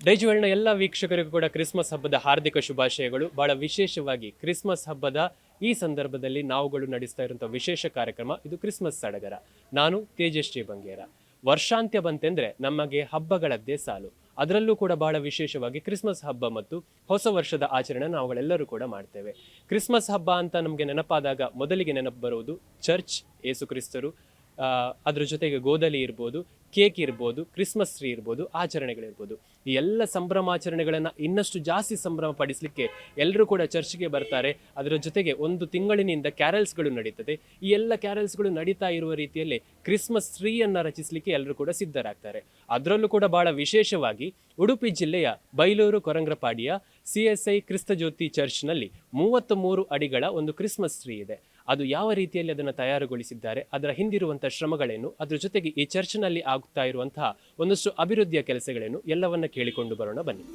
ಡೈಜ್ವರ್ಲ್ಡ್ನ ಎಲ್ಲ ವೀಕ್ಷಕರಿಗೂ ಕೂಡ ಕ್ರಿಸ್ಮಸ್ ಹಬ್ಬದ ಹಾರ್ದಿಕ ಶುಭಾಶಯಗಳು. ಬಹಳ ವಿಶೇಷವಾಗಿ ಕ್ರಿಸ್ಮಸ್ ಹಬ್ಬದ ಈ ಸಂದರ್ಭದಲ್ಲಿ ನಾವುಗಳು ನಡೆಸ್ತಾ ಇರುವಂತಹ ವಿಶೇಷ ಕಾರ್ಯಕ್ರಮ ಇದು ಕ್ರಿಸ್ಮಸ್ ಸಡಗರ. ನಾನು ತೇಜಶ್ರೀ ಬಂಗೇರ. ವರ್ಷಾಂತ್ಯ ಬಂತೆಂದ್ರೆ ನಮಗೆ ಹಬ್ಬಗಳದ್ದೇ ಸಾಲು. ಅದರಲ್ಲೂ ಕೂಡ ಬಹಳ ವಿಶೇಷವಾಗಿ ಕ್ರಿಸ್ಮಸ್ ಹಬ್ಬ ಮತ್ತು ಹೊಸ ವರ್ಷದ ಆಚರಣೆ ನಾವುಗಳೆಲ್ಲರೂ ಕೂಡ ಮಾಡ್ತೇವೆ. ಕ್ರಿಸ್ಮಸ್ ಹಬ್ಬ ಅಂತ ನಮಗೆ ನೆನಪಾದಾಗ ಮೊದಲಿಗೆ ನೆನಪು ಬರುವುದು ಚರ್ಚ್, ಏಸು ಕ್ರಿಸ್ತರು, ಅದ್ರ ಜೊತೆಗೆ ಗೋದಲಿ ಇರ್ಬೋದು, ಕೇಕ್ ಇರ್ಬೋದು, ಕ್ರಿಸ್ಮಸ್ ಟ್ರೀ ಇರ್ಬೋದು, ಆಚರಣೆಗಳಿರ್ಬೋದು. ಈ ಎಲ್ಲ ಸಂಭ್ರಮಾಚರಣೆಗಳನ್ನು ಇನ್ನಷ್ಟು ಜಾಸ್ತಿ ಸಂಭ್ರಮ ಪಡಿಸಲಿಕ್ಕೆ ಎಲ್ಲರೂ ಕೂಡ ಚರ್ಚ್ಗೆ ಬರ್ತಾರೆ. ಅದರ ಜೊತೆಗೆ ಒಂದು ತಿಂಗಳಿನಿಂದ ಕ್ಯಾರಲ್ಸ್ಗಳು ನಡೀತದೆ. ಈ ಎಲ್ಲ ಕ್ಯಾರಲ್ಸ್ಗಳು ನಡೀತಾ ಇರುವ ರೀತಿಯಲ್ಲಿ ಕ್ರಿಸ್ಮಸ್ ಟ್ರೀಯನ್ನು ರಚಿಸಲಿಕ್ಕೆ ಎಲ್ಲರೂ ಕೂಡ ಸಿದ್ಧರಾಗ್ತಾರೆ. ಅದರಲ್ಲೂ ಕೂಡ ಬಹಳ ವಿಶೇಷವಾಗಿ ಉಡುಪಿ ಜಿಲ್ಲೆಯ ಬೈಲೂರು ಕೊರಂಗ್ರಪಾಡಿಯ CSI ಕ್ರಿಸ್ತಜ್ಯೋತಿ ಚರ್ಚ್ನಲ್ಲಿ 33 ಅಡಿಗಳ ಒಂದು ಕ್ರಿಸ್ಮಸ್ ಟ್ರೀ ಇದೆ. ಅದು ಯಾವ ರೀತಿಯಲ್ಲಿ ಅದನ್ನು ತಯಾರುಗೊಳಿಸಿದ್ದಾರೆ, ಅದರ ಹಿಂದಿರುವಂತಹ ಶ್ರಮಗಳೇನು, ಅದರ ಜೊತೆಗೆ ಈ ಚರ್ಚ್ನಲ್ಲಿ ಆಗ್ತಾ ಇರುವಂತಹ ಒಂದಷ್ಟು ಅಭಿವೃದ್ಧಿಯ ಕೆಲಸಗಳೇನು ಎಲ್ಲವನ್ನ ಕೇಳಿಕೊಂಡು ಬರೋಣ ಬನ್ನಿ.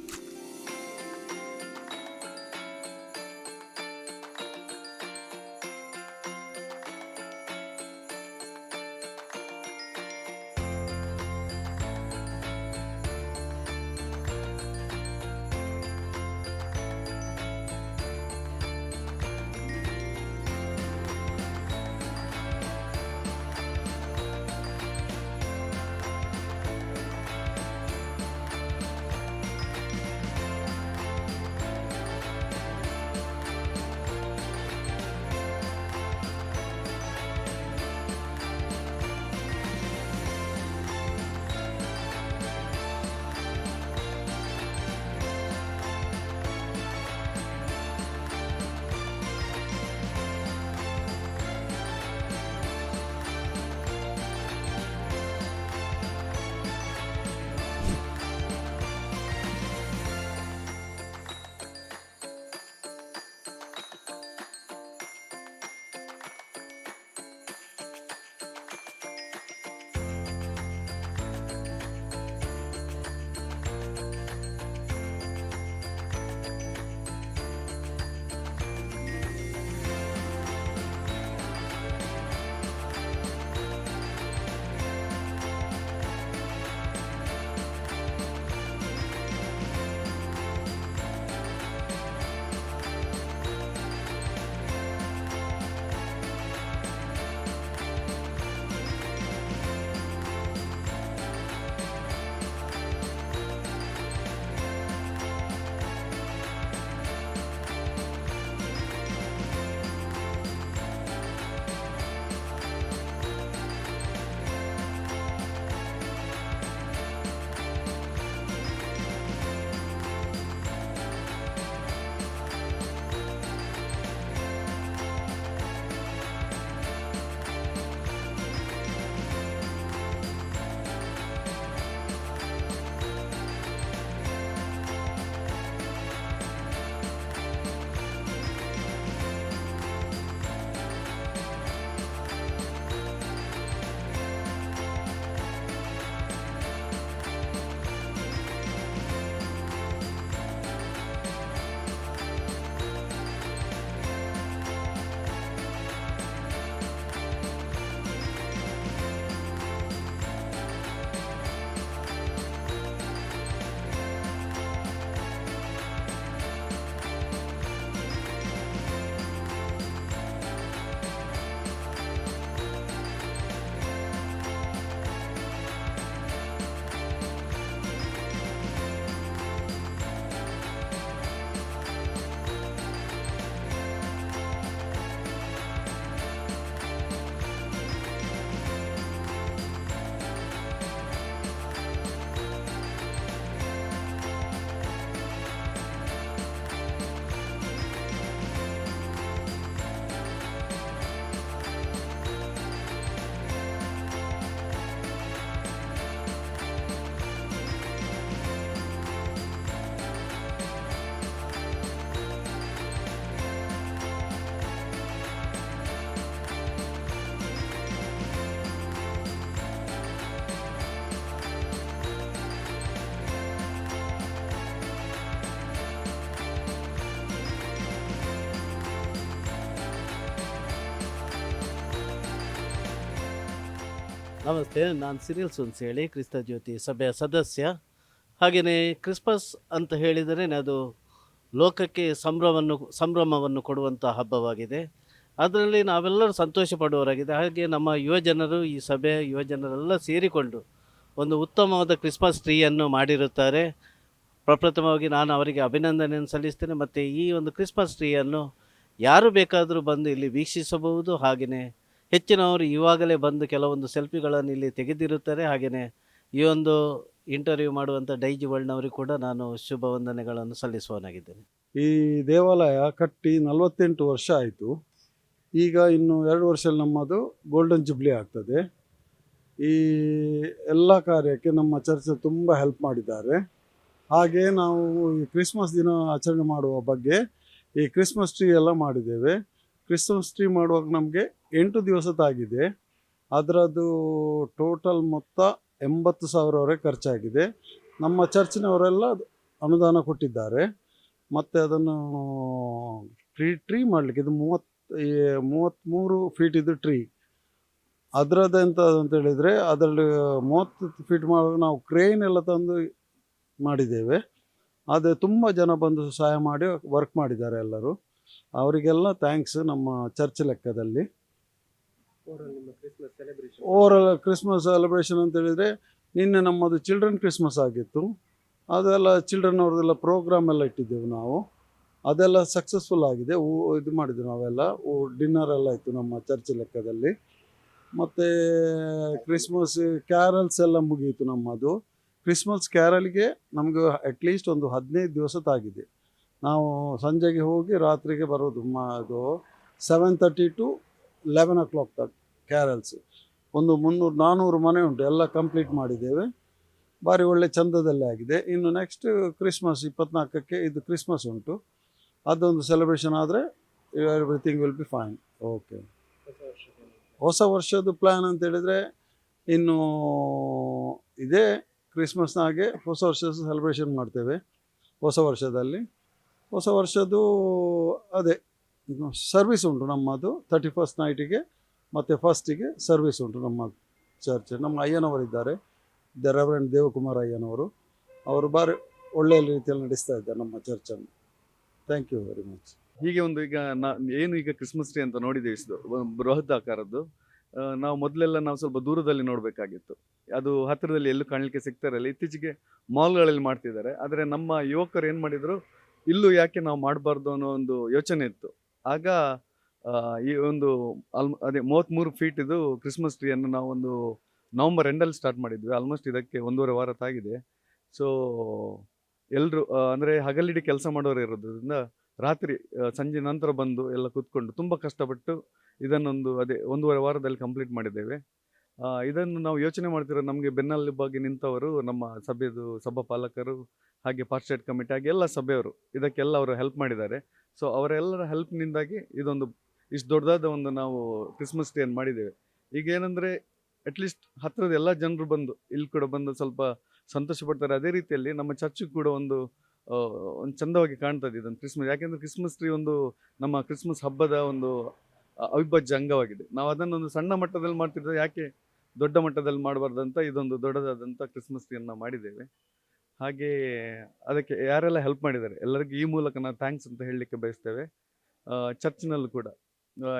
ನಮಸ್ತೆ, ನಾನು ಸಿರಿಲ್ ಸುನ್ಸ್ ಹೇಳಿ ಕ್ರಿಸ್ತ ಜ್ಯೋತಿ ಸಭೆಯ ಸದಸ್ಯ. ಹಾಗೆಯೇ ಕ್ರಿಸ್ಮಸ್ ಅಂತ ಹೇಳಿದರೆ ಅದು ಲೋಕಕ್ಕೆ ಸಂಭ್ರಮವನ್ನು ಕೊಡುವಂಥ ಹಬ್ಬವಾಗಿದೆ. ಅದರಲ್ಲಿ ನಾವೆಲ್ಲರೂ ಸಂತೋಷ ಪಡುವವರಾಗಿದೆ. ಹಾಗೆ ನಮ್ಮ ಯುವಜನರು ಈ ಸಭೆಯ ಯುವಜನರೆಲ್ಲ ಸೇರಿಕೊಂಡು ಒಂದು ಉತ್ತಮವಾದ ಕ್ರಿಸ್ಮಸ್ ಟ್ರೀಯನ್ನು ಮಾಡಿರುತ್ತಾರೆ. ಪ್ರಪ್ರಥಮವಾಗಿ ನಾನು ಅವರಿಗೆ ಅಭಿನಂದನೆಯನ್ನು ಸಲ್ಲಿಸ್ತೇನೆ. ಮತ್ತು ಈ ಒಂದು ಕ್ರಿಸ್ಮಸ್ ಟ್ರೀಯನ್ನು ಯಾರು ಬೇಕಾದರೂ ಬಂದು ಇಲ್ಲಿ ವೀಕ್ಷಿಸಬಹುದು. ಹಾಗೆಯೇ ಹೆಚ್ಚಿನವರು ಇವಾಗಲೇ ಬಂದು ಕೆಲವೊಂದು ಸೆಲ್ಫಿಗಳನ್ನು ಇಲ್ಲಿ ತೆಗೆದಿರುತ್ತಾರೆ. ಹಾಗೆಯೇ ಈ ಒಂದು ಇಂಟರ್ವ್ಯೂ ಮಾಡುವಂಥ ಡೈಜಿ ವರ್ಲ್ಡ್ನವರಿಗೆ ಕೂಡ ನಾನು ಶುಭ ವಂದನೆಗಳನ್ನು ಸಲ್ಲಿಸುವವನಾಗಿದ್ದೇನೆ. ಈ ದೇವಾಲಯ ಕಟ್ಟಿ 48 ವರ್ಷ ಆಯಿತು. ಈಗ ಇನ್ನು 2 ವರ್ಷದಲ್ಲಿ ನಮ್ಮದು ಗೋಲ್ಡನ್ ಜುಬ್ಲಿ ಆಗ್ತದೆ. ಈ ಎಲ್ಲ ಕಾರ್ಯಕ್ಕೆ ನಮ್ಮ ಚರ್ಚ್ ತುಂಬ ಹೆಲ್ಪ್ ಮಾಡಿದ್ದಾರೆ. ಹಾಗೆ ನಾವು ಈ ಕ್ರಿಸ್ಮಸ್ ದಿನ ಆಚರಣೆ ಮಾಡುವ ಬಗ್ಗೆ ಈ ಕ್ರಿಸ್ಮಸ್ ಟ್ರೀ ಎಲ್ಲ ಮಾಡಿದ್ದೇವೆ. ಕ್ರಿಸ್ಮಸ್ ಟ್ರೀ ಮಾಡುವಾಗ ನಮಗೆ 8 ದಿವಸದಾಗಿದೆ. ಅದರದ್ದು ಟೋಟಲ್ ಮೊತ್ತ 80,000ವರೆಗೆ ಖರ್ಚಾಗಿದೆ. ನಮ್ಮ ಚರ್ಚಿನವರೆಲ್ಲ ಅನುದಾನ ಕೊಟ್ಟಿದ್ದಾರೆ. ಮತ್ತು ಅದನ್ನು ಟ್ರೀ ಮಾಡಲಿಕ್ಕೆ ಇದು 33 ಫೀಟ್ ಇದು ಟ್ರೀ. ಅದರದ್ದು ಎಂತ ಅಂತ ಹೇಳಿದರೆ ಅದರಲ್ಲಿ 30 ಫೀಟ್ ಮಾಡುವಾಗ ನಾವು ಕ್ರೇನ್ ಎಲ್ಲ ತಂದು ಮಾಡಿದ್ದೇವೆ. ಆದರೆ ತುಂಬ ಜನ ಬಂದು ಸಹಾಯ ಮಾಡಿ ವರ್ಕ್ ಮಾಡಿದ್ದಾರೆ ಎಲ್ಲರೂ. ಅವರಿಗೆಲ್ಲ ಥ್ಯಾಂಕ್ಸ್ ನಮ್ಮ ಚರ್ಚ್ ಲೆಕ್ಕದಲ್ಲಿ. ಓವರಾಲ್ ಕ್ರಿಸ್ಮಸ್ ಸೆಲೆಬ್ರೇಷನ್ ಅಂತ ಹೇಳಿದರೆ ನಿನ್ನೆ ನಮ್ಮದು ಚಿಲ್ಡ್ರನ್ ಕ್ರಿಸ್ಮಸ್ ಆಗಿತ್ತು. ಅದೆಲ್ಲ ಚಿಲ್ಡ್ರನ್ ಅವ್ರದ್ದೆಲ್ಲ ಪ್ರೋಗ್ರಾಮ್ ಎಲ್ಲ ಇಟ್ಟಿದ್ದೆವು ನಾವು. ಅದೆಲ್ಲ ಸಕ್ಸಸ್ಫುಲ್ ಆಗಿದೆ. ಇದು ಮಾಡಿದ್ವಿ ನಾವೆಲ್ಲ. ಡಿನ್ನರ್ ಎಲ್ಲ ಇತ್ತು ನಮ್ಮ ಚರ್ಚ್ ಲೆಕ್ಕದಲ್ಲಿ. ಮತ್ತು ಕ್ರಿಸ್ಮಸ್ ಕ್ಯಾರಲ್ಸ್ ಎಲ್ಲ ಮುಗಿಯಿತು ನಮ್ಮದು. ಕ್ರಿಸ್ಮಸ್ ಕ್ಯಾರಲ್ಗೆ ನಮಗೆ ಅಟ್ಲೀಸ್ಟ್ ಒಂದು 15 ದಿವಸದಾಗಿದೆ. ನಾವು ಸಂಜೆಗೆ ಹೋಗಿ ರಾತ್ರಿಗೆ ಬರೋದು. ಅದು 7:30 to 11 o'clock ತನಕ ಕ್ಯಾರಲ್ಸ್. ಒಂದು 300-400 ಮನೆ ಉಂಟು. ಎಲ್ಲ ಕಂಪ್ಲೀಟ್ ಮಾಡಿದ್ದೇವೆ. ಭಾರಿ ಒಳ್ಳೆ ಚಂದದಲ್ಲೇ ಆಗಿದೆ. ಇನ್ನು ನೆಕ್ಸ್ಟ್ ಕ್ರಿಸ್ಮಸ್ 24ಕ್ಕೆ ಇದು ಕ್ರಿಸ್ಮಸ್ ಉಂಟು. ಅದೊಂದು ಸೆಲೆಬ್ರೇಷನ್ ಆದರೆ everything will be fine. Okay. ಹೊಸ ವರ್ಷದ ಪ್ಲ್ಯಾನ್ ಅಂತ ಹೇಳಿದರೆ ಇನ್ನು ಇದೇ ಕ್ರಿಸ್ಮಸ್ನಾಗೆ ಹೊಸ ವರ್ಷದ ಸೆಲೆಬ್ರೇಷನ್ ಮಾಡ್ತೇವೆ. ಹೊಸ ವರ್ಷದಲ್ಲಿ ಹೊಸ ವರ್ಷದ್ದು ಅದೇ ಸರ್ವಿಸ್ ಉಂಟು ನಮ್ಮದು 31st ನೈಟಿಗೆ ಮತ್ತು ಫಸ್ಟಿಗೆ ಸರ್ವಿಸ್ ಉಂಟು ನಮ್ಮ ಚರ್ಚ್. ನಮ್ಮ ಅಯ್ಯನವರಿದ್ದಾರೆ, ರೆವರೆಂಡ್ ದೇವಕುಮಾರ್ ಅಯ್ಯನವರು. ಅವರು ಭಾರಿ ಒಳ್ಳೆಯ ರೀತಿಯಲ್ಲಿ ನಡೆಸ್ತಾ ಇದ್ದಾರೆ ನಮ್ಮ ಚರ್ಚನ್ನು. Thank you very much. ಹೀಗೆ ಒಂದು ಈಗ ಏನು ಈಗ ಕ್ರಿಸ್ಮಸ್ ಟ್ರೀ ಅಂತ ನೋಡಿದ್ದೇವೆ, ಬೃಹತ್ ಆಕಾರದ್ದು. ನಾವು ಮೊದಲೆಲ್ಲ ನಾವು ಸ್ವಲ್ಪ ದೂರದಲ್ಲಿ ನೋಡಬೇಕಾಗಿತ್ತು. ಅದು ಹತ್ತಿರದಲ್ಲಿ ಎಲ್ಲೂ ಕಾಣಲಿಕ್ಕೆ ಸಿಗ್ತಾ ಇರಲಿಲ್ಲ. ಇತ್ತೀಚೆಗೆ ಮಾಲ್ಗಳಲ್ಲಿ ಮಾಡ್ತಿದ್ದಾರೆ. ಆದರೆ ನಮ್ಮ ಯುವಕರು ಏನು ಮಾಡಿದರು, ಇಲ್ಲೂ ಯಾಕೆ ನಾವು ಮಾಡಬಾರ್ದು ಅನ್ನೋ ಒಂದು ಯೋಚನೆ ಇತ್ತು. ಆಗ ಈ ಒಂದು ಅದೇ 33 ಫೀಟ್ ಇದು ಕ್ರಿಸ್ಮಸ್ ಟ್ರೀಯನ್ನು ನಾವು ಒಂದು ನವಂಬರ್ ಎಂಡಲ್ಲಿ ಸ್ಟಾರ್ಟ್ ಮಾಡಿದ್ವಿ. ಆಲ್ಮೋಸ್ಟ್ ಇದಕ್ಕೆ 1.5 ವಾರ ತಾಗಿದೆ. ಸೊ ಎಲ್ಲರೂ ಅಂದರೆ ಹಗಲಿಡಿ ಕೆಲಸ ಮಾಡೋರು ಇರೋದ್ರಿಂದ ರಾತ್ರಿ ಸಂಜೆ ನಂತರ ಬಂದು ಎಲ್ಲ ಕೂತ್ಕೊಂಡು ತುಂಬ ಕಷ್ಟಪಟ್ಟು ಇದನ್ನೊಂದು 1.5 ವಾರದಲ್ಲಿ ಕಂಪ್ಲೀಟ್ ಮಾಡಿದ್ದೇವೆ. ಇದನ್ನು ನಾವು ಯೋಚನೆ ಮಾಡ್ತಿರೋ ನಮಗೆ ಬೆನ್ನಲ್ಲಿ ಬಗ್ಗೆ ನಿಂತವರು ನಮ್ಮ ಸಭೆಯದು ಸಭಾಪಾಲಕರು, ಹಾಗೆ ಪಾರ್ಷೇಟ್ ಕಮಿಟಿ, ಹಾಗೆ ಎಲ್ಲ ಸಭೆಯವರು ಇದಕ್ಕೆಲ್ಲ ಅವರು ಹೆಲ್ಪ್ ಮಾಡಿದ್ದಾರೆ. ಸೊ ಅವರೆಲ್ಲರ ಹೆಲ್ಪ್ನಿಂದಾಗಿ ಇದೊಂದು ಇಷ್ಟು ದೊಡ್ಡದಾದ ಒಂದು ನಾವು ಕ್ರಿಸ್ಮಸ್ ಟ್ರೀಯನ್ನು ಮಾಡಿದ್ದೇವೆ. ಈಗ ಏನಂದರೆ ಅಟ್ಲೀಸ್ಟ್ ಹತ್ತಿರದ ಎಲ್ಲ ಜನರು ಬಂದು ಇಲ್ಲಿ ಕೂಡ ಬಂದು ಸ್ವಲ್ಪ ಸಂತೋಷ ಪಡ್ತಾರೆ. ಅದೇ ರೀತಿಯಲ್ಲಿ ನಮ್ಮ ಚರ್ಚ್ ಕೂಡ ಒಂದು ಚಂದವಾಗಿ ಕಾಣ್ತದೆ ಇದೊಂದು ಕ್ರಿಸ್ಮಸ್. ಯಾಕೆಂದರೆ ಕ್ರಿಸ್ಮಸ್ ಟ್ರೀ ಒಂದು ನಮ್ಮ ಕ್ರಿಸ್ಮಸ್ ಹಬ್ಬದ ಒಂದು ಅವಿಭಾಜ್ಯ ಅಂಗವಾಗಿದೆ. ನಾವು ಅದನ್ನೊಂದು ಸಣ್ಣ ಮಟ್ಟದಲ್ಲಿ ಮಾಡ್ತಿದ್ರೆ ಯಾಕೆ ದೊಡ್ಡ ಮಟ್ಟದಲ್ಲಿ ಮಾಡಬಾರ್ದಂತ ಇದೊಂದು ದೊಡ್ಡದಾದಂಥ ಕ್ರಿಸ್ಮಸ್ ಟ್ರೀಯನ್ನು ಮಾಡಿದ್ದೇವೆ. ಹಾಗೆ ಅದಕ್ಕೆ ಯಾರೆಲ್ಲ ಹೆಲ್ಪ್ ಮಾಡಿದ್ದಾರೆ ಎಲ್ಲರಿಗೂ ಈ ಮೂಲಕ ನಾವು ಥ್ಯಾಂಕ್ಸ್ ಅಂತ ಹೇಳಲಿಕ್ಕೆ ಬಯಸ್ತೇವೆ. ಚರ್ಚ್ನಲ್ಲೂ ಕೂಡ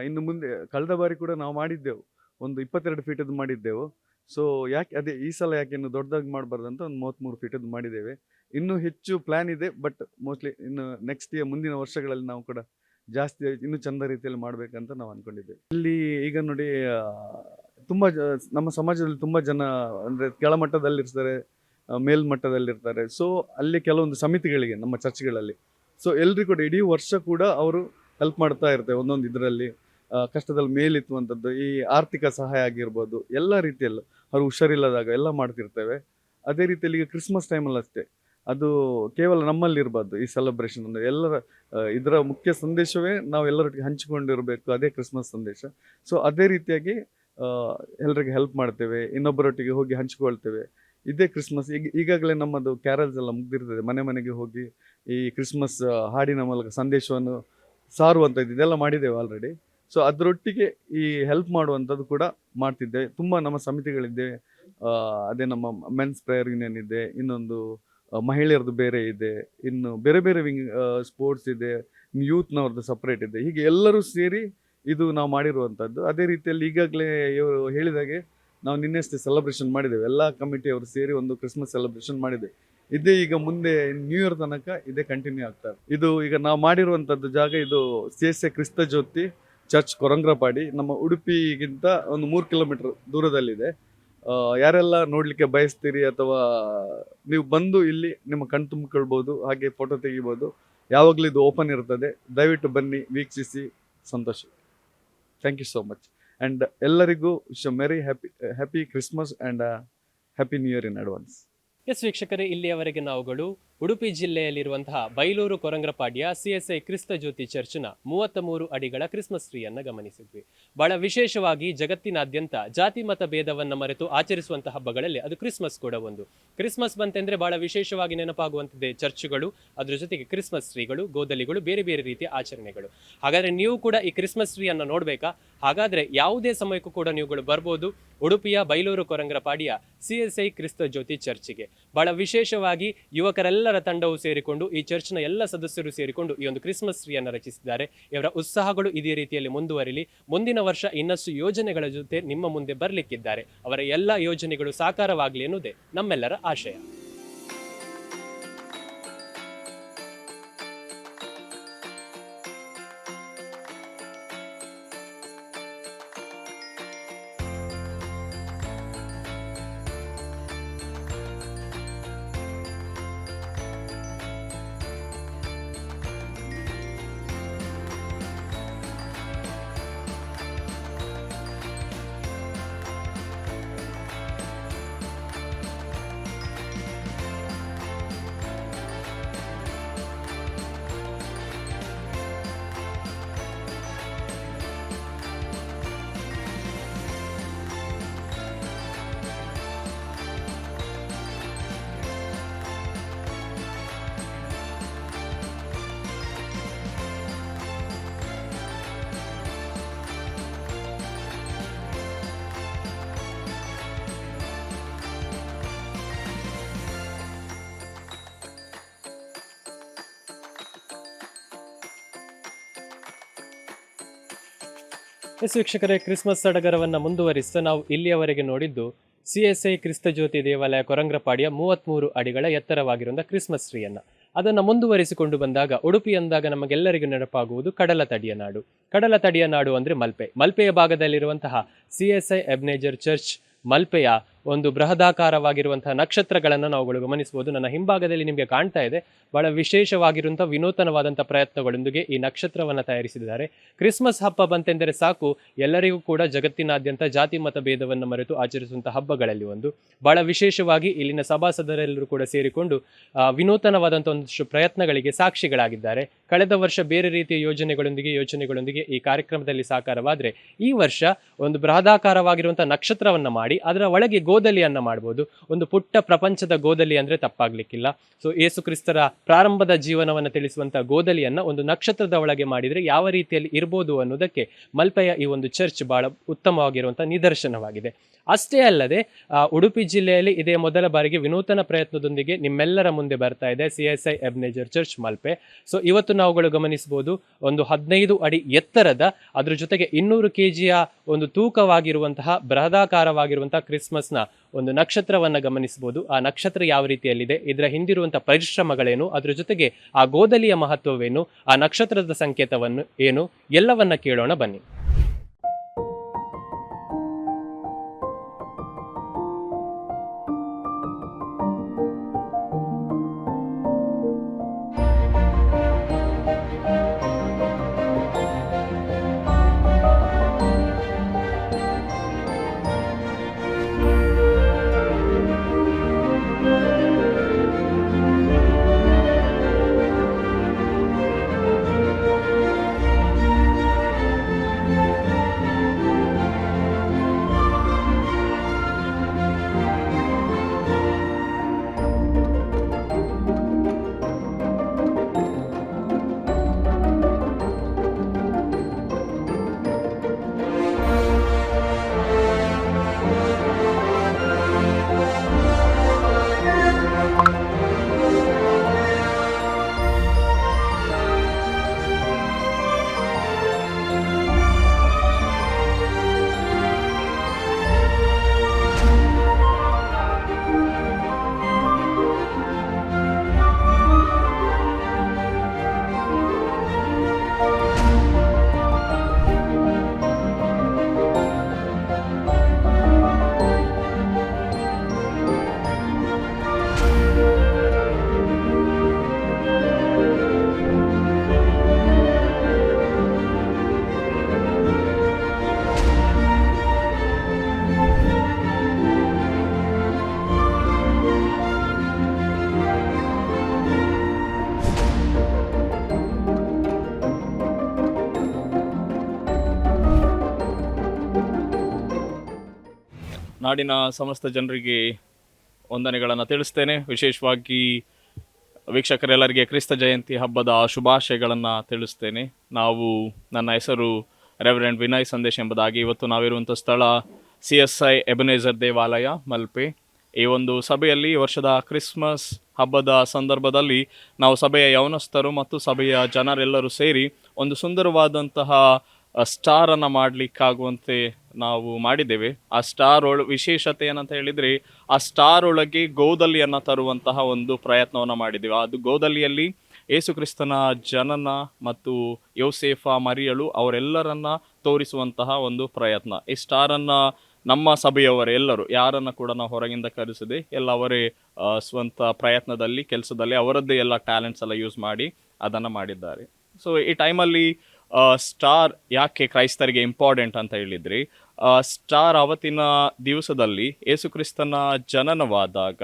ಇನ್ನು ಮುಂದೆ ಕಳೆದ ಬಾರಿ ಕೂಡ ನಾವು ಮಾಡಿದ್ದೆವು, ಒಂದು 22 ಫೀಟದ್ದು ಮಾಡಿದ್ದೆವು. ಸೊ ಯಾಕೆ ಅದೇ ಈ ಸಲ ಯಾಕೆ ಇನ್ನು ದೊಡ್ಡದಾಗಿ ಮಾಡಬಾರ್ದಂತ ಒಂದು 33 ಫೀಟದ್ದು ಮಾಡಿದ್ದೇವೆ. ಇನ್ನೂ ಹೆಚ್ಚು ಪ್ಲ್ಯಾನ್ ಇದೆ. ಬಟ್ ಮೋಸ್ಟ್ಲಿ ಇನ್ನು ನೆಕ್ಸ್ಟ್ ಇಯರ್ ಮುಂದಿನ ವರ್ಷಗಳಲ್ಲಿ ನಾವು ಕೂಡ ಜಾಸ್ತಿ ಇನ್ನೂ ಚಂದ ರೀತಿಯಲ್ಲಿ ಮಾಡಬೇಕಂತ ನಾವು ಅಂದ್ಕೊಂಡಿದ್ದೇವೆ. ಇಲ್ಲಿ ಈಗ ನೋಡಿ ತುಂಬ ನಮ್ಮ ಸಮಾಜದಲ್ಲಿ ತುಂಬ ಜನ ಅಂದರೆ ಕೆಳಮಟ್ಟದಲ್ಲಿರ್ತಾರೆ, ಮೇಲ್ಮಟ್ಟದಲ್ಲಿರ್ತಾರೆ. ಸೊ ಅಲ್ಲಿ ಕೆಲವೊಂದು ಸಮಿತಿಗಳಿಗೆ ನಮ್ಮ ಚರ್ಚ್ಗಳಲ್ಲಿ ಸೊ ಎಲ್ರಿಗೂ ಕೂಡ ಇಡೀ ವರ್ಷ ಕೂಡ ಅವರು ಹೆಲ್ಪ್ ಮಾಡ್ತಾ ಇರ್ತಾರೆ. ಒಂದೊಂದು ಇದರಲ್ಲಿ ಕಷ್ಟದಲ್ಲಿ ಮೇಲಿತ್ತುವಂಥದ್ದು, ಈ ಆರ್ಥಿಕ ಸಹಾಯ ಆಗಿರ್ಬೋದು, ಎಲ್ಲ ರೀತಿಯಲ್ಲೂ ಅವ್ರು ಹುಷಾರಿಲ್ಲದಾಗ ಎಲ್ಲ ಮಾಡ್ತಿರ್ತೇವೆ. ಅದೇ ರೀತಿಯಲ್ಲಿ ಈಗ ಕ್ರಿಸ್ಮಸ್ ಟೈಮಲ್ಲಿ ಅಷ್ಟೇ, ಅದು ಕೇವಲ ನಮ್ಮಲ್ಲಿ ಇರಬಾರ್ದು ಈ ಸೆಲೆಬ್ರೇಷನ್ ಅಂದರೆ ಎಲ್ಲರ ಇದರ ಮುಖ್ಯ ಸಂದೇಶವೇ ನಾವು ಎಲ್ಲರೊಟ್ಟಿಗೆ ಹಂಚಿಕೊಂಡಿರಬೇಕು, ಅದೇ ಕ್ರಿಸ್ಮಸ್ ಸಂದೇಶ. ಸೊ ಅದೇ ರೀತಿಯಾಗಿ ಎಲ್ಲರಿಗೆ ಹೆಲ್ಪ್ ಮಾಡ್ತೇವೆ, ಇನ್ನೊಬ್ಬರೊಟ್ಟಿಗೆ ಹೋಗಿ ಹಂಚಿಕೊಳ್ತೇವೆ. ಇದೇ ಕ್ರಿಸ್ಮಸ್. ಈಗಾಗಲೇ ನಮ್ಮದು ಕ್ಯಾರಲ್ಸ್ ಎಲ್ಲ ಮುಗ್ದಿರ್ತದೆ. ಮನೆ ಮನೆಗೆ ಹೋಗಿ ಈ ಕ್ರಿಸ್ಮಸ್ ಹಾಡಿನ ಮೂಲಕ ಸಂದೇಶವನ್ನು ಸಾರುವಂಥದ್ದು ಇದೆಲ್ಲ ಮಾಡಿದ್ದೇವೆ ಆಲ್ರೆಡಿ. ಸೊ ಅದರೊಟ್ಟಿಗೆ ಈ ಹೆಲ್ಪ್ ಮಾಡುವಂಥದ್ದು ಕೂಡ ಮಾಡ್ತಿದ್ದೇವೆ. ತುಂಬ ನಮ್ಮ ಸಮಿತಿಗಳಿದ್ದೇವೆ. ಅದೇ ನಮ್ಮ ಮೆನ್ಸ್ ಪ್ರೇಯರ್ ಯೂನಿಯನ್ ಇದೆ, ಇನ್ನೊಂದು ಮಹಿಳೆಯರದ್ದು ಬೇರೆ ಇದೆ, ಇನ್ನು ಬೇರೆ ಬೇರೆ ವಿಂಗ್ ಸ್ಪೋರ್ಟ್ಸ್ ಇದೆ, ಯೂತ್ನವ್ರದ್ದು ಸಪ್ರೇಟ್ ಇದೆ. ಹೀಗೆ ಎಲ್ಲರೂ ಸೇರಿ ಇದು ನಾವು ಮಾಡಿರುವಂಥದ್ದು. ಅದೇ ರೀತಿಯಲ್ಲಿ ಈಗಾಗಲೇ ಇವರು ಹೇಳಿದಾಗೆ ನಾವು ನಿನ್ನೆಷ್ಟೇ ಸೆಲೆಬ್ರೇಷನ್ ಮಾಡಿದ್ದೇವೆ, ಎಲ್ಲ ಕಮಿಟಿಯವರು ಸೇರಿ ಒಂದು ಕ್ರಿಸ್ಮಸ್ ಸೆಲೆಬ್ರೇಷನ್ ಮಾಡಿದ್ದೇವೆ. ಇದೇ ಈಗ ಮುಂದೆ ನ್ಯೂ ಇಯರ್ ತನಕ ಇದೇ ಕಂಟಿನ್ಯೂ ಆಗ್ತದೆ. ಇದು ಈಗ ನಾವು ಮಾಡಿರುವಂಥದ್ದು ಜಾಗ ಇದು CSI ಕ್ರಿಸ್ತ ಜ್ಯೋತಿ ಚರ್ಚ್ ಕೊರಂಗ್ರಪಾಡಿ, ನಮ್ಮ ಉಡುಪಿಗಿಂತ ಒಂದು 3 ಕಿಲೋಮೀಟರ್ ದೂರದಲ್ಲಿದೆ. ಯಾರೆಲ್ಲ ನೋಡಲಿಕ್ಕೆ ಬಯಸ್ತೀರಿ ಅಥವಾ ನೀವು ಬಂದು ಇಲ್ಲಿ ನಿಮ್ಮ ಕಣ್ ತುಂಬಿಕೊಳ್ಬೋದು, ಹಾಗೆ ಫೋಟೋ ತೆಗಿಬೋದು. ಯಾವಾಗಲೂ ಇದು ಓಪನ್ ಇರ್ತದೆ, ದಯವಿಟ್ಟು ಬನ್ನಿ, ವೀಕ್ಷಿಸಿ, ಸಂತೋಷ. Thank you so much. And ಎಲ್ಲರಿಗೂ merry happy Christmas and happy new year in advance. Yes ವೀಕ್ಷಕರೇ, ಇಲ್ಲಿಯವರೆಗೆ ನಾವುಗಳು ಉಡುಪಿ ಜಿಲ್ಲೆಯಲ್ಲಿರುವಂತಹ ಬೈಲೂರು ಕೊರಂಗ್ರಪಾಡಿಯ CSI ಕ್ರಿಸ್ತ ಜ್ಯೋತಿ ಚರ್ಚ್ನ 33 ಅಡಿಗಳ ಕ್ರಿಸ್ಮಸ್ ಟ್ರೀಯನ್ನು ಗಮನಿಸಿದ್ವಿ. ಬಹಳ ವಿಶೇಷವಾಗಿ ಜಗತ್ತಿನಾದ್ಯಂತ ಜಾತಿ ಮತ ಭೇದವನ್ನು ಮರೆತು ಆಚರಿಸುವಂತಹ ಹಬ್ಬಗಳಲ್ಲಿ ಅದು ಕ್ರಿಸ್ಮಸ್ ಕೂಡ ಒಂದು. ಕ್ರಿಸ್ಮಸ್ ಬಂತೆಂದ್ರೆ ಬಹಳ ವಿಶೇಷವಾಗಿ ನೆನಪಾಗುವಂಥದ್ದೇ ಚರ್ಚ್ಗಳು, ಅದ್ರ ಜೊತೆಗೆ ಕ್ರಿಸ್ಮಸ್ ಟ್ರೀಗಳು, ಗೋದಲಿಗಳು, ಬೇರೆ ಬೇರೆ ರೀತಿಯ ಆಚರಣೆಗಳು. ಹಾಗಾದ್ರೆ ನೀವು ಕೂಡ ಈ ಕ್ರಿಸ್ಮಸ್ ಟ್ರೀಯನ್ನು ನೋಡಬೇಕಾ? ಹಾಗಾದ್ರೆ ಯಾವುದೇ ಸಮಯಕ್ಕೂ ಕೂಡ ನೀವುಗಳು ಬರ್ಬೋದು ಉಡುಪಿಯ ಬೈಲೂರು ಕೊರಂಗ್ರಪಾಡಿಯ CSI ಕ್ರಿಸ್ತ ಜ್ಯೋತಿ ಚರ್ಚ್ಗೆ. ಬಹಳ ವಿಶೇಷವಾಗಿ ಯುವಕರೆಲ್ಲರ ತಂಡವು ಸೇರಿಕೊಂಡು, ಈ ಚರ್ಚ್ನ ಎಲ್ಲ ಸದಸ್ಯರು ಸೇರಿಕೊಂಡು ಈ ಒಂದು ಕ್ರಿಸ್ಮಸ್ ಟ್ರೀಯನ್ನು ರಚಿಸಿದ್ದಾರೆ. ಇವರ ಉತ್ಸಾಹಗಳು ಇದೇ ರೀತಿಯಲ್ಲಿ ಮುಂದುವರಿಲಿ. ಮುಂದಿನ ವರ್ಷ ಇನ್ನಷ್ಟು ಯೋಜನೆಗಳ ಜೊತೆ ನಿಮ್ಮ ಮುಂದೆ ಬರಲಿಕ್ಕಿದ್ದಾರೆ. ಅವರ ಎಲ್ಲ ಯೋಜನೆಗಳು ಸಾಕಾರವಾಗಲಿ ಎನ್ನುವುದೇ ನಮ್ಮೆಲ್ಲರ ಆಶಯ. ಎಸ್ ವೀಕ್ಷಕರೇ, ಕ್ರಿಸ್ಮಸ್ ಸಡಗರವನ್ನು ಮುಂದುವರಿಸ್ತಾ ನಾವು ಇಲ್ಲಿಯವರೆಗೆ ನೋಡಿದ್ದು CSI ಕ್ರಿಸ್ತ ಜ್ಯೋತಿ ದೇವಾಲಯ ಕೊರಂಗ್ರಪಾಡಿಯ 33 ಅಡಿಗಳ ಎತ್ತರವಾಗಿರುವಂಥ ಕ್ರಿಸ್ಮಸ್ ಟ್ರೀಯನ್ನು. ಅದನ್ನು ಮುಂದುವರಿಸಿಕೊಂಡು ಬಂದಾಗ ಉಡುಪಿ ಅಂದಾಗ ನಮಗೆಲ್ಲರಿಗೂ ನೆನಪಾಗುವುದು ಕಡಲ ತಡಿಯ ನಾಡು. ಕಡಲ ತಡಿಯ ನಾಡು ಅಂದರೆ ಮಲ್ಪೆಯ ಭಾಗದಲ್ಲಿರುವಂತಹ CSI ಎಬ್ನೇಜರ್ ಚರ್ಚ್ ಮಲ್ಪೆಯ ಒಂದು ಬೃಹದಾಕಾರವಾಗಿರುವಂತಹ ನಕ್ಷತ್ರಗಳನ್ನು ನಾವುಗಳು ಗಮನಿಸಬಹುದು. ನನ್ನ ಹಿಂಭಾಗದಲ್ಲಿ ನಿಮಗೆ ಕಾಣ್ತಾ ಇದೆ. ಬಹಳ ವಿಶೇಷವಾಗಿರುವಂಥ ವಿನೂತನವಾದಂಥ ಪ್ರಯತ್ನಗಳೊಂದಿಗೆ ಈ ನಕ್ಷತ್ರವನ್ನು ತಯಾರಿಸಿದ್ದಾರೆ. ಕ್ರಿಸ್ಮಸ್ ಹಬ್ಬ ಬಂತೆಂದರೆ ಸಾಕು, ಎಲ್ಲರಿಗೂ ಕೂಡ ಜಗತ್ತಿನಾದ್ಯಂತ ಜಾತಿ ಮತ ಭೇದವನ್ನು ಮರೆತು ಆಚರಿಸುವಂಥ ಹಬ್ಬಗಳಲ್ಲಿ ಒಂದು. ಬಹಳ ವಿಶೇಷವಾಗಿ ಇಲ್ಲಿನ ಸಭಾಸದರೆಲ್ಲರೂ ಕೂಡ ಸೇರಿಕೊಂಡು ವಿನೂತನವಾದಂಥ ಒಂದಷ್ಟು ಪ್ರಯತ್ನಗಳಿಗೆ ಸಾಕ್ಷಿಗಳಾಗಿದ್ದಾರೆ. ಕಳೆದ ವರ್ಷ ಬೇರೆ ರೀತಿಯ ಯೋಜನೆಗಳೊಂದಿಗೆ ಈ ಕಾರ್ಯಕ್ರಮದಲ್ಲಿ ಸಾಕಾರವಾದರೆ ಈ ವರ್ಷ ಒಂದು ಬೃಹದಾಕಾರವಾಗಿರುವಂಥ ನಕ್ಷತ್ರವನ್ನು ಮಾಡಿ ಅದರ ಒಳಗೆ ಗೋದಲಿಯನ್ನು ಮಾಡ್ಬೋದು. ಒಂದು ಪುಟ್ಟ ಪ್ರಪಂಚದ ಗೋದಲಿ ಅಂದರೆ ತಪ್ಪಾಗ್ಲಿಕ್ಕಿಲ್ಲ. ಸೊ ಯೇಸು ಕ್ರಿಸ್ತರ ಪ್ರಾರಂಭದ ಜೀವನವನ್ನು ತಿಳಿಸುವಂಥ ಗೋದಲಿಯನ್ನು ಒಂದು ನಕ್ಷತ್ರದ ಒಳಗೆ ಮಾಡಿದರೆ ಯಾವ ರೀತಿಯಲ್ಲಿ ಇರ್ಬೋದು ಅನ್ನೋದಕ್ಕೆ ಮಲ್ಪೆಯ ಈ ಒಂದು ಚರ್ಚ್ ಬಹಳ ಉತ್ತಮವಾಗಿರುವಂಥ ನಿದರ್ಶನವಾಗಿದೆ. ಅಷ್ಟೇ ಅಲ್ಲದೆ ಉಡುಪಿ ಜಿಲ್ಲೆಯಲ್ಲಿ ಇದೇ ಮೊದಲ ಬಾರಿಗೆ ವಿನೂತನ ಪ್ರಯತ್ನದೊಂದಿಗೆ ನಿಮ್ಮೆಲ್ಲರ ಮುಂದೆ ಬರ್ತಾ ಇದೆ CSI ಎಬ್ನೇಜರ್ ಚರ್ಚ್ ಮಲ್ಪೆ. ಸೊ ಇವತ್ತು ನಾವುಗಳು ಗಮನಿಸಬಹುದು ಒಂದು 15 ಅಡಿ ಎತ್ತರದ, ಅದ್ರ ಜೊತೆಗೆ 200 kgಯ ಒಂದು ತೂಕವಾಗಿರುವಂತಹ ಬೃಹದಾಕಾರವಾಗಿರುವಂತಹ ಕ್ರಿಸ್ಮಸ್ನ ಒಂದು ನಕ್ಷತ್ರವನ್ನು ಗಮನಿಸಬಹುದು. ಆ ನಕ್ಷತ್ರ ಯಾವ ರೀತಿಯಲ್ಲಿದೆ, ಇದರ ಹಿಂದಿರುವಂತಹ ಪರಿಶ್ರಮಗಳೇನು, ಅದ್ರ ಜೊತೆಗೆ ಆ ಗೋದಲಿಯ ಮಹತ್ವವೇನು, ಆ ನಕ್ಷತ್ರದ ಸಂಕೇತವನ್ನು ಏನು, ಎಲ್ಲವನ್ನ ಕೇಳೋಣ ಬನ್ನಿ. ನಾಡಿನ ಸಮಸ್ತ ಜನರಿಗೆ ವಂದನೆಗಳನ್ನು ತಿಳಿಸ್ತೇನೆ. ವಿಶೇಷವಾಗಿ ವೀಕ್ಷಕರೆಲ್ಲರಿಗೆ ಕ್ರಿಸ್ತ ಜಯಂತಿ ಹಬ್ಬದ ಶುಭಾಶಯಗಳನ್ನು ತಿಳಿಸ್ತೇನೆ. ನನ್ನ ಹೆಸರು ರೆವರೆಂಡ್ ವಿನಯ್ ಸಂದೇಶ್ ಎಂಬುದಾಗಿ. ಇವತ್ತು ನಾವಿರುವಂಥ ಸ್ಥಳ CSI ಎಬನೇಜರ್ ದೇವಾಲಯ ಮಲ್ಪೆ. ಈ ಒಂದು ಸಭೆಯಲ್ಲಿ ವರ್ಷದ ಕ್ರಿಸ್ಮಸ್ ಹಬ್ಬದ ಸಂದರ್ಭದಲ್ಲಿ ನಾವು ಸಭೆಯ ಯೌವನಸ್ಥರು ಮತ್ತು ಸಭೆಯ ಜನರೆಲ್ಲರೂ ಸೇರಿ ಒಂದು ಸುಂದರವಾದಂತಹ ಸ್ಟಾರನ್ನು ಮಾಡಲಿಕ್ಕಾಗುವಂತೆ ನಾವು ಮಾಡಿದ್ದೇವೆ. ಆ ಸ್ಟಾರ್ ವಿಶೇಷತೆ ಏನಂತ ಹೇಳಿದರೆ, ಆ ಸ್ಟಾರ್ ಒಳಗೆ ಗೋದಲಿಯನ್ನು ತರುವಂತಹ ಒಂದು ಪ್ರಯತ್ನವನ್ನು ಮಾಡಿದ್ದೇವೆ. ಅದು ಗೋದಲಿಯಲ್ಲಿ ಯೇಸು ಕ್ರಿಸ್ತನ ಜನನ ಮತ್ತು ಯೋಸೇಫ ಮರಿಯಳು ಅವರೆಲ್ಲರನ್ನ ತೋರಿಸುವಂತಹ ಒಂದು ಪ್ರಯತ್ನ. ಈ ಸ್ಟಾರನ್ನು ನಮ್ಮ ಸಭೆಯವರೇ ಎಲ್ಲರೂ, ಯಾರನ್ನು ಕೂಡ ನಾವು ಹೊರಗಿಂದ ಕರೆಸದೆ, ಎಲ್ಲ ಅವರೇ ಸ್ವಂತ ಪ್ರಯತ್ನದಲ್ಲಿ ಕೆಲಸದಲ್ಲಿ ಅವರದ್ದೇ ಎಲ್ಲ ಟ್ಯಾಲೆಂಟ್ಸ್ ಎಲ್ಲ ಯೂಸ್ ಮಾಡಿ ಅದನ್ನು ಮಾಡಿದ್ದಾರೆ. ಸೊ ಈ ಟೈಮಲ್ಲಿ ಸ್ಟಾರ್ ಯಾಕೆ ಕ್ರೈಸ್ತರಿಗೆ ಇಂಪಾರ್ಟೆಂಟ್ ಅಂತ ಹೇಳಿದ್ರಿ, ಸ್ಟಾರ್ ಆವತ್ತಿನ ದಿವಸದಲ್ಲಿ ಯೇಸು ಕ್ರಿಸ್ತನ ಜನನವಾದಾಗ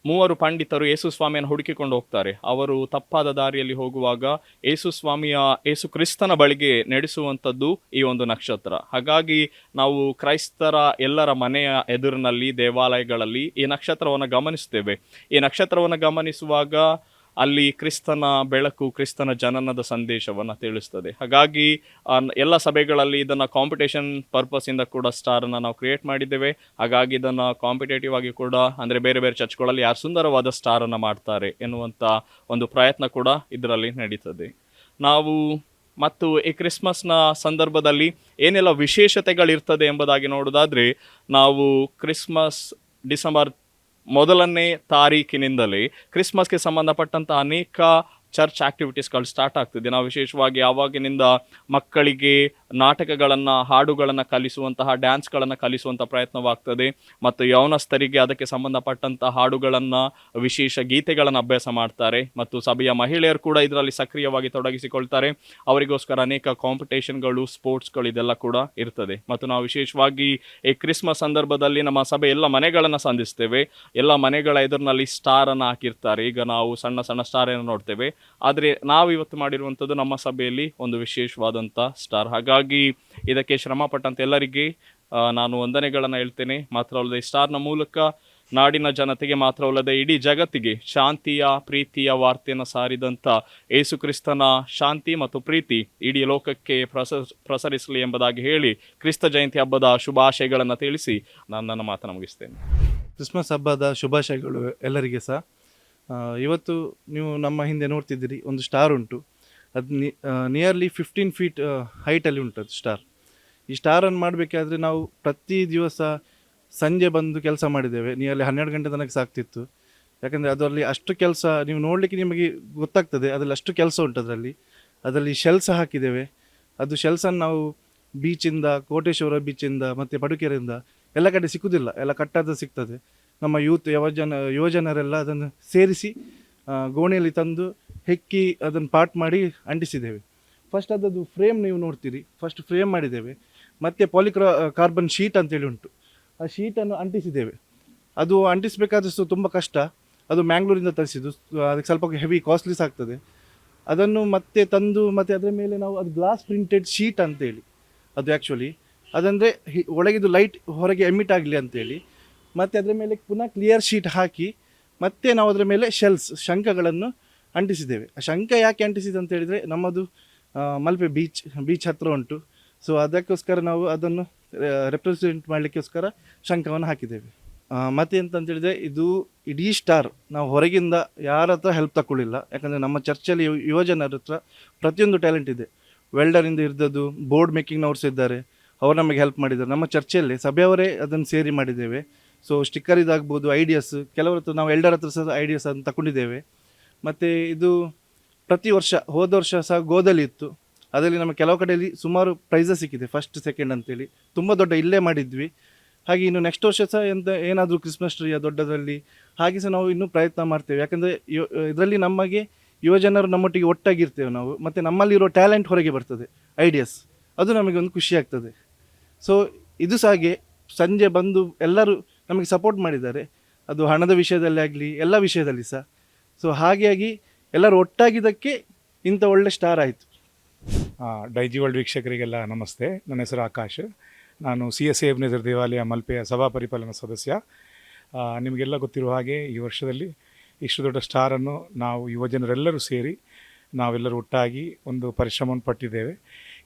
ಮೂವರು ಪಂಡಿತರು ಯೇಸು ಸ್ವಾಮಿಯನ್ನು ಹುಡುಕಿಕೊಂಡು ಹೋಗ್ತಾರೆ. ಅವರು ತಪ್ಪಾದ ದಾರಿಯಲ್ಲಿ ಹೋಗುವಾಗ ಯೇಸು ಕ್ರಿಸ್ತನ ಬಳಿಗೆ ನಡೆಸುವಂಥದ್ದು ಈ ಒಂದು ನಕ್ಷತ್ರ. ಹಾಗಾಗಿ ನಾವು ಕ್ರೈಸ್ತರ ಎಲ್ಲರ ಮನೆಯ ಎದುರಿನಲ್ಲಿ ದೇವಾಲಯಗಳಲ್ಲಿ ಈ ನಕ್ಷತ್ರವನ್ನು ಗಮನಿಸ್ತೇವೆ. ಈ ನಕ್ಷತ್ರವನ್ನು ಗಮನಿಸುವಾಗ ಅಲ್ಲಿ ಕ್ರಿಸ್ತನ ಬೆಳಕು, ಕ್ರಿಸ್ತನ ಜನನದ ಸಂದೇಶವನ್ನು ತಿಳಿಸ್ತದೆ. ಹಾಗಾಗಿ ಎಲ್ಲ ಸಭೆಗಳಲ್ಲಿ ಇದನ್ನು ಕಾಂಪಿಟೇಷನ್ ಪರ್ಪಸ್ಸಿಂದ ಕೂಡ ಸ್ಟಾರನ್ನು ನಾವು ಕ್ರಿಯೇಟ್ ಮಾಡಿದ್ದೇವೆ. ಹಾಗಾಗಿ ಇದನ್ನು ಕಾಂಪಿಟೇಟಿವ್ ಆಗಿ ಕೂಡ, ಅಂದರೆ ಬೇರೆ ಬೇರೆ ಚರ್ಚ್ಗಳಲ್ಲಿ ಯಾರು ಸುಂದರವಾದ ಸ್ಟಾರನ್ನು ಮಾಡ್ತಾರೆ ಎನ್ನುವಂಥ ಒಂದು ಪ್ರಯತ್ನ ಕೂಡ ಇದರಲ್ಲಿ ನಡೀತದೆ. ಮತ್ತು ಈ ಕ್ರಿಸ್ಮಸ್ನ ಸಂದರ್ಭದಲ್ಲಿ ಏನೆಲ್ಲ ವಿಶೇಷತೆಗಳಿರ್ತದೆ ಎಂಬುದಾಗಿ ನೋಡೋದಾದರೆ, ನಾವು ಕ್ರಿಸ್ಮಸ್ ಡಿಸೆಂಬರ್ 1ನೇ ತಾರೀಕಿನಿಂದಲೇ ಕ್ರಿಸ್ಮಸ್ಗೆ ಸಂಬಂಧಪಟ್ಟಂಥ ಅನೇಕ ಚರ್ಚ್ ಆಕ್ಟಿವಿಟೀಸ್ಗಳು ಸ್ಟಾರ್ಟ್ ಆಗ್ತದೆ. ನಾವು ವಿಶೇಷವಾಗಿ ಆವಾಗಿನಿಂದ ಮಕ್ಕಳಿಗೆ ನಾಟಕಗಳನ್ನು, ಹಾಡುಗಳನ್ನು ಕಲಿಸುವಂತಹ, ಡ್ಯಾನ್ಸ್ಗಳನ್ನು ಕಲಿಸುವಂಥ ಪ್ರಯತ್ನವಾಗ್ತದೆ. ಮತ್ತು ಯೌವನಸ್ಥರಿಗೆ ಅದಕ್ಕೆ ಸಂಬಂಧಪಟ್ಟಂಥ ಹಾಡುಗಳನ್ನು, ವಿಶೇಷ ಗೀತೆಗಳನ್ನು ಅಭ್ಯಾಸ ಮಾಡ್ತಾರೆ. ಮತ್ತು ಸಭೆಯ ಮಹಿಳೆಯರು ಕೂಡ ಇದರಲ್ಲಿ ಸಕ್ರಿಯವಾಗಿ ತೊಡಗಿಸಿಕೊಳ್ತಾರೆ. ಅವರಿಗೋಸ್ಕರ ಅನೇಕ ಕಾಂಪಿಟೇಷನ್ಗಳು, ಸ್ಪೋರ್ಟ್ಸ್ಗಳು ಇದೆಲ್ಲ ಕೂಡ ಇರ್ತದೆ. ಮತ್ತು ನಾವು ವಿಶೇಷವಾಗಿ ಈ ಕ್ರಿಸ್ಮಸ್ ಸಂದರ್ಭದಲ್ಲಿ ನಮ್ಮ ಸಭೆ ಎಲ್ಲ ಮನೆಗಳನ್ನು ಸಂಧಿಸ್ತೇವೆ. ಎಲ್ಲ ಮನೆಗಳ ಎದುರಿನಲ್ಲಿ ಸ್ಟಾರನ್ನು ಹಾಕಿರ್ತಾರೆ. ಈಗ ನಾವು ಸಣ್ಣ ಸಣ್ಣ ಸ್ಟಾರನ್ನು ನೋಡ್ತೇವೆ. ಆದರೆ ನಾವು ಇವತ್ತು ಮಾಡಿರುವಂಥದ್ದು ನಮ್ಮ ಸಭೆಯಲ್ಲಿ ಒಂದು ವಿಶೇಷವಾದಂಥ ಸ್ಟಾರ್. ಹಾಗಾಗಿ ಇದಕ್ಕೆ ಶ್ರಮ ಪಟ್ಟಂತ ಎಲ್ಲರಿಗೆ ನಾನು ವಂದನೆಗಳನ್ನು ಹೇಳ್ತೇನೆ. ಮಾತ್ರ ಅಲ್ಲದೆ, ಈ ಸ್ಟಾರ್ನ ಮೂಲಕ ನಾಡಿನ ಜನತೆಗೆ ಮಾತ್ರ ಅಲ್ಲದೆ ಇಡೀ ಜಗತ್ತಿಗೆ ಶಾಂತಿಯ, ಪ್ರೀತಿಯ ವಾರ್ತೆಯನ್ನು ಸಾರಿದಂಥ ಯೇಸು ಕ್ರಿಸ್ತನ ಶಾಂತಿ ಮತ್ತು ಪ್ರೀತಿ ಇಡೀ ಲೋಕಕ್ಕೆ ಪ್ರಸರಿಸಲಿ ಎಂಬುದಾಗಿ ಹೇಳಿ ಕ್ರಿಸ್ತ ಜಯಂತಿ ಹಬ್ಬದ ಶುಭಾಶಯಗಳನ್ನು ತಿಳಿಸಿ ನಾನು ನನ್ನ ಮಾತನ್ನು ಮುಗಿಸ್ತೇನೆ. ಕ್ರಿಸ್ಮಸ್ ಹಬ್ಬದ ಶುಭಾಶಯಗಳು ಎಲ್ಲರಿಗೆ ಸಹ. ಇವತ್ತು ನೀವು ನಮ್ಮ ಹಿಂದೆ ನೋಡ್ತಿದ್ದೀರಿ, ಒಂದು ಸ್ಟಾರ್ ಉಂಟು. ಅದು ನಿಯರ್ಲಿ 15 ಫೀಟ್ ಹೈಟಲ್ಲಿ ಉಂಟು ಅದು ಸ್ಟಾರ್. ಈ ಸ್ಟಾರನ್ನು ಮಾಡಬೇಕಾದ್ರೆ ನಾವು ಪ್ರತಿ ದಿವಸ ಸಂಜೆ ಬಂದು ಕೆಲಸ ಮಾಡಿದ್ದೇವೆ. ನಿಯರ್ಲಿ 12 ಗಂಟೆ ತನಕ ಸಾಕ್ತಿತ್ತು. ಯಾಕಂದರೆ ಅದರಲ್ಲಿ ಅಷ್ಟು ಕೆಲಸ ನೀವು ನೋಡಲಿಕ್ಕೆ ನಿಮಗೆ ಗೊತ್ತಾಗ್ತದೆ, ಅದರಲ್ಲಿ ಅಷ್ಟು ಕೆಲಸ ಉಂಟು. ಅದರಲ್ಲಿ ಶೆಲ್ಸ್ ಹಾಕಿದ್ದೇವೆ. ಅದು ಶೆಲ್ಸನ್ನು ನಾವು ಬೀಚಿಂದ, ಕೋಟೇಶ್ವರ ಬೀಚಿಂದ ಮತ್ತು ಪಡುಕೆರೆಯಿಂದ ಎಲ್ಲ ಕಡೆ ಸಿಕ್ಕುವುದಿಲ್ಲ, ಎಲ್ಲ ಕಟ್ಟಾದ ಸಿಗ್ತದೆ. ನಮ್ಮ ಯುವಜನರೆಲ್ಲ ಅದನ್ನು ಸೇರಿಸಿ ಗೋಣಿಯಲ್ಲಿ ತಂದು ಹೆಕ್ಕಿ ಅದನ್ನು ಪಾಟ್ ಮಾಡಿ ಅಂಟಿಸಿದ್ದೇವೆ. ಫಸ್ಟ್ ಅದದ್ದು ಫ್ರೇಮ್ ನೀವು ನೋಡ್ತೀರಿ, ಫಸ್ಟ್ ಫ್ರೇಮ್ ಮಾಡಿದ್ದೇವೆ. ಮತ್ತು ಕಾರ್ಬನ್ ಶೀಟ್ ಅಂತೇಳಿ ಉಂಟು, ಆ ಶೀಟನ್ನು ಅಂಟಿಸಿದ್ದೇವೆ. ಅದು ಅಂಟಿಸಬೇಕಾದಷ್ಟು ತುಂಬ ಕಷ್ಟ. ಅದು ಮ್ಯಾಂಗ್ಳೂರಿಂದ ತರಿಸಿದ್ದು, ಅದಕ್ಕೆ ಸ್ವಲ್ಪ ಹೆವಿ ಕಾಸ್ಟ್ಲೀಸ್ ಆಗ್ತದೆ. ಅದನ್ನು ಮತ್ತೆ ತಂದು ಮತ್ತು ಅದರ ಮೇಲೆ ನಾವು ಅದು ಗ್ಲಾಸ್ ಪ್ರಿಂಟೆಡ್ ಶೀಟ್ ಅಂತೇಳಿ, ಅದು ಆ್ಯಕ್ಚುಲಿ ಅದಂದರೆ ಒಳಗಿದು ಲೈಟ್ ಹೊರಗೆ ಎಮಿಟ್ ಆಗಲಿ ಅಂತೇಳಿ, ಮತ್ತು ಅದರ ಮೇಲೆ ಪುನಃ ಕ್ಲಿಯರ್ ಶೀಟ್ ಹಾಕಿ ಮತ್ತೆ ನಾವು ಅದರ ಮೇಲೆ ಶಂಖಗಳನ್ನು ಅಂಟಿಸಿದ್ದೇವೆ. ಆ ಶಂಖ ಯಾಕೆ ಅಂಟಿಸಿದೆ ಅಂತ ಹೇಳಿದರೆ, ನಮ್ಮದು ಮಲ್ಪೆ ಬೀಚ್ ಹತ್ತಿರ ಉಂಟು. ಸೊ ಅದಕ್ಕೋಸ್ಕರ ನಾವು ಅದನ್ನು ರೆಪ್ರೆಸೆಂಟ್ ಮಾಡಲಿಕ್ಕೋಸ್ಕರ ಶಂಖವನ್ನು ಹಾಕಿದ್ದೇವೆ. ಮತ್ತು ಎಂತಂತೇಳಿದರೆ, ಇದು ಇಡೀ ಸ್ಟಾರ್ ನಾವು ಹೊರಗಿಂದ ಯಾರ ಹತ್ರ ಹೆಲ್ಪ್ ತಗೊಳ್ಳಿಲ್ಲ. ಯಾಕಂದರೆ ನಮ್ಮ ಚರ್ಚಲ್ಲಿ ಯುವಜನರ ಹತ್ರ ಪ್ರತಿಯೊಂದು ಟ್ಯಾಲೆಂಟ್ ಇದೆ. ವೆಲ್ಡರಿಂದ ಹಿಡಿದದ್ದು ಬೋರ್ಡ್ ಮೇಕಿಂಗ್ನವ್ರು ಇದ್ದಾರೆ, ಅವರು ನಮಗೆ ಹೆಲ್ಪ್ ಮಾಡಿದ್ದಾರೆ. ನಮ್ಮ ಚರ್ಚಲ್ಲಿ ಸಭೆಯವರೇ ಅದನ್ನು ಸೇರಿ ಮಾಡಿದ್ದೇವೆ. ಸೊ ಸ್ಟಿಕ್ಕರ್ ಇದಾಗ್ಬೋದು, ಐಡಿಯಾಸ್ ಕೆಲವ್ರ ಹತ್ರ, ನಾವು ಎಲ್ಡರ್ ಹತ್ರ ಸಹ ಐಡಿಯಾಸ್ ಅನ್ನು ತಗೊಂಡಿದ್ದೇವೆ. ಮತ್ತು ಇದು ಪ್ರತಿ ವರ್ಷ, ಹೋದ ವರ್ಷ ಸಹ ಗೋದಲಿ ಇತ್ತು. ಅದರಲ್ಲಿ ನಮಗೆ ಕೆಲವು ಕಡೆಯಲ್ಲಿ ಸುಮಾರು ಪ್ರೈಸಸ್ ಸಿಕ್ಕಿದೆ, ಫಸ್ಟ್ ಸೆಕೆಂಡ್ ಅಂತೇಳಿ. ತುಂಬ ದೊಡ್ಡ ಇಲ್ಲೇ ಮಾಡಿದ್ವಿ. ಹಾಗೆ ಇನ್ನು ನೆಕ್ಸ್ಟ್ ವರ್ಷ ಸಹ ಏನಾದರೂ ಕ್ರಿಸ್ಮಸ್ ಟ್ರೀಯ ದೊಡ್ಡದರಲ್ಲಿ ಹಾಗೆ ಸಹ ನಾವು ಇನ್ನೂ ಪ್ರಯತ್ನ ಮಾಡ್ತೇವೆ. ಯಾಕಂದರೆ ಇದರಲ್ಲಿ ನಮಗೆ ಯುವಜನರು ನಮ್ಮೊಟ್ಟಿಗೆ ಒಟ್ಟಾಗಿರ್ತೇವೆ ನಾವು, ಮತ್ತು ನಮ್ಮಲ್ಲಿರೋ ಟ್ಯಾಲೆಂಟ್ ಹೊರಗೆ ಬರ್ತದೆ, ಐಡಿಯಾಸ್. ಅದು ನಮಗೆ ಒಂದು ಖುಷಿ ಆಗ್ತದೆ. ಸೊ ಇದು ಸಹ ಹಾಗೆ ಸಂಜೆ ಬಂದು ಎಲ್ಲರೂ ನಮಗೆ ಸಪೋರ್ಟ್ ಮಾಡಿದ್ದಾರೆ, ಅದು ಹಣದ ವಿಷಯದಲ್ಲಿ ಆಗಲಿ ಎಲ್ಲ ವಿಷಯದಲ್ಲಿ ಸಹ. ಸೊ ಹಾಗಾಗಿ ಎಲ್ಲರೂ ಒಟ್ಟಾಗಿದ್ದಕ್ಕೆ ಇಂಥ ಒಳ್ಳೆ ಸ್ಟಾರ್ ಆಯಿತು. ಡೈಜಿ ವರ್ಲ್ಡ್ ವೀಕ್ಷಕರಿಗೆಲ್ಲ ನಮಸ್ತೆ. ನನ್ನ ಹೆಸರು ಆಕಾಶ್. ನಾನು CSA ಎಬ್ನೇಜರ್ ದೇವಾಲಯ ಮಲ್ಪೆಯ ಸಭಾ ಪರಿಪಾಲನಾ ಸದಸ್ಯ. ನಿಮಗೆಲ್ಲ ಗೊತ್ತಿರುವ ಹಾಗೆ ಈ ವರ್ಷದಲ್ಲಿ ಇಷ್ಟು ದೊಡ್ಡ ಸ್ಟಾರನ್ನು ನಾವು ಯುವಜನರೆಲ್ಲರೂ ಸೇರಿ ನಾವೆಲ್ಲರೂ ಒಟ್ಟಾಗಿ ಒಂದು ಪರಿಶ್ರಮವನ್ನು ಪಟ್ಟಿದ್ದೇವೆ.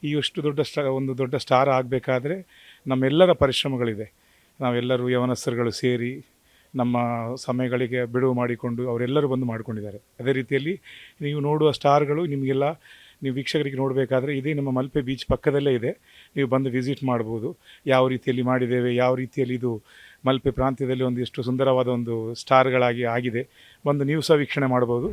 ಈ ಅಷ್ಟು ದೊಡ್ಡ ಸ್ಟಾರ್ ಆಗಬೇಕಾದ್ರೆ ನಮ್ಮೆಲ್ಲರ ಪರಿಶ್ರಮಗಳಿದೆ. ನಾವೆಲ್ಲರೂ ಯವನಸ್ಥರುಗಳು ಸೇರಿ ನಮ್ಮ ಸಮಯಗಳಿಗೆ ಬಿಡುವು ಮಾಡಿಕೊಂಡು ಅವರೆಲ್ಲರೂ ಬಂದು ಮಾಡಿಕೊಂಡಿದ್ದಾರೆ. ಅದೇ ರೀತಿಯಲ್ಲಿ ನೀವು ನೋಡುವ ಸ್ಟಾರ್ಗಳು ನಿಮಗೆಲ್ಲ ನೀವು ವೀಕ್ಷಕರಿಗೆ ನೋಡಬೇಕಾದ್ರೆ ಇದೇ ನಮ್ಮ ಮಲ್ಪೆ ಬೀಚ್ ಪಕ್ಕದಲ್ಲೇ ಇದೆ. ನೀವು ಬಂದು ವಿಸಿಟ್ ಮಾಡ್ಬೋದು. ಯಾವ ರೀತಿಯಲ್ಲಿ ಮಾಡಿದ್ದೇವೆ, ಯಾವ ರೀತಿಯಲ್ಲಿ ಇದು ಮಲ್ಪೆ ಪ್ರಾಂತ್ಯದಲ್ಲಿ ಒಂದು ಎಷ್ಟು ಸುಂದರವಾದ ಒಂದು ಸ್ಟಾರ್ಗಳಾಗಿ ಆಗಿದೆ, ಬಂದು ನೀವು ಸಹ ವೀಕ್ಷಣೆ ಮಾಡ್ಬೋದು.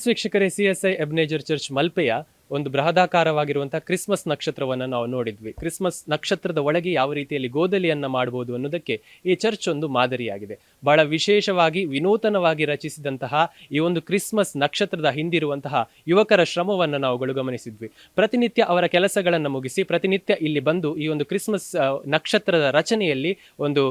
ವೀಕ್ಷಕರೇ, CSI ಎಬ್ನೇಜರ್ ಚರ್ಚ್ ಮಲ್ಪೆಯ ಒಂದು ಬೃಹದಾಕಾರವಾಗಿರುವಂತಹ ಕ್ರಿಸ್ಮಸ್ ನಕ್ಷತ್ರವನ್ನು ನಾವು ನೋಡಿದ್ವಿ. ಕ್ರಿಸ್ಮಸ್ ನಕ್ಷತ್ರದ ಒಳಗೆ ಯಾವ ರೀತಿಯಲ್ಲಿ ಗೋದಲಿಯನ್ನ ಮಾಡಬಹುದು ಅನ್ನೋದಕ್ಕೆ ಈ ಚರ್ಚ್ ಒಂದು ಮಾದರಿಯಾಗಿದೆ. ಬಹಳ ವಿಶೇಷವಾಗಿ ವಿನೂತನವಾಗಿ ರಚಿಸಿದಂತಹ ಈ ಒಂದು ಕ್ರಿಸ್ಮಸ್ ನಕ್ಷತ್ರದ ಹಿಂದಿರುವಂತಹ ಯುವಕರ ಶ್ರಮವನ್ನು ನಾವುಗಳು ಗಮನಿಸಿದ್ವಿ. ಪ್ರತಿನಿತ್ಯ ಅವರ ಕೆಲಸಗಳನ್ನು ಮುಗಿಸಿ ಪ್ರತಿನಿತ್ಯ ಇಲ್ಲಿ ಬಂದು ಈ ಒಂದು ಕ್ರಿಸ್ಮಸ್ ನಕ್ಷತ್ರದ ರಚನೆಯಲ್ಲಿ ಒಂದು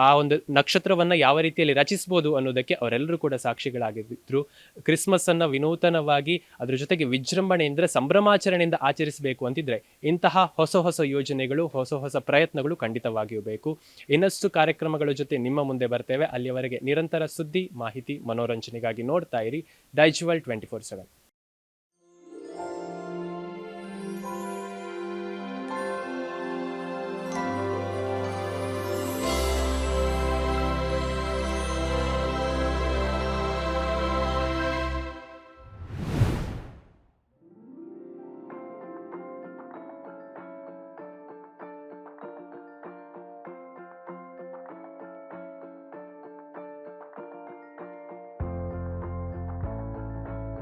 ಆ ಒಂದು ನಕ್ಷತ್ರವನ್ನ ಯಾವ ರೀತಿಯಲ್ಲಿ ರಚಿಸಬಹುದು ಅನ್ನೋದಕ್ಕೆ ಅವರೆಲ್ಲರೂ ಕೂಡ ಸಾಕ್ಷಿಗಳಾಗಿದ್ರು. ಕ್ರಿಸ್ಮಸ್ ಅನ್ನ ವಿನೂತನವಾಗಿ ಅದ್ರ ಜೊತೆಗೆ ವಿಜೃಂಭಣೆಯಿಂದ ಸಂಭ್ರಮಾಚರಣೆಯಿಂದ ಆಚರಿಸಬೇಕು ಅಂತಿದ್ರೆ ಇಂತಹ ಹೊಸ ಯೋಜನೆಗಳು, ಹೊಸ ಪ್ರಯತ್ನಗಳು ಖಂಡಿತವಾಗಿಯೂ ಬೇಕು. ಇನ್ನಷ್ಟು ಕಾರ್ಯಕ್ರಮಗಳ ಜೊತೆ ನಿಮ್ಮ ಮುಂದೆ ಬರ್ತೇವೆ. ಅಲ್ಲಿಯವರೆಗೆ ನಿರಂತರ ಸುದ್ದಿ, ಮಾಹಿತಿ, ಮನೋರಂಜನೆಗಾಗಿ ನೋಡ್ತಾ ಇರಿ ಡೈಜ್ ವರ್ಲ್ಡ್ 24/7.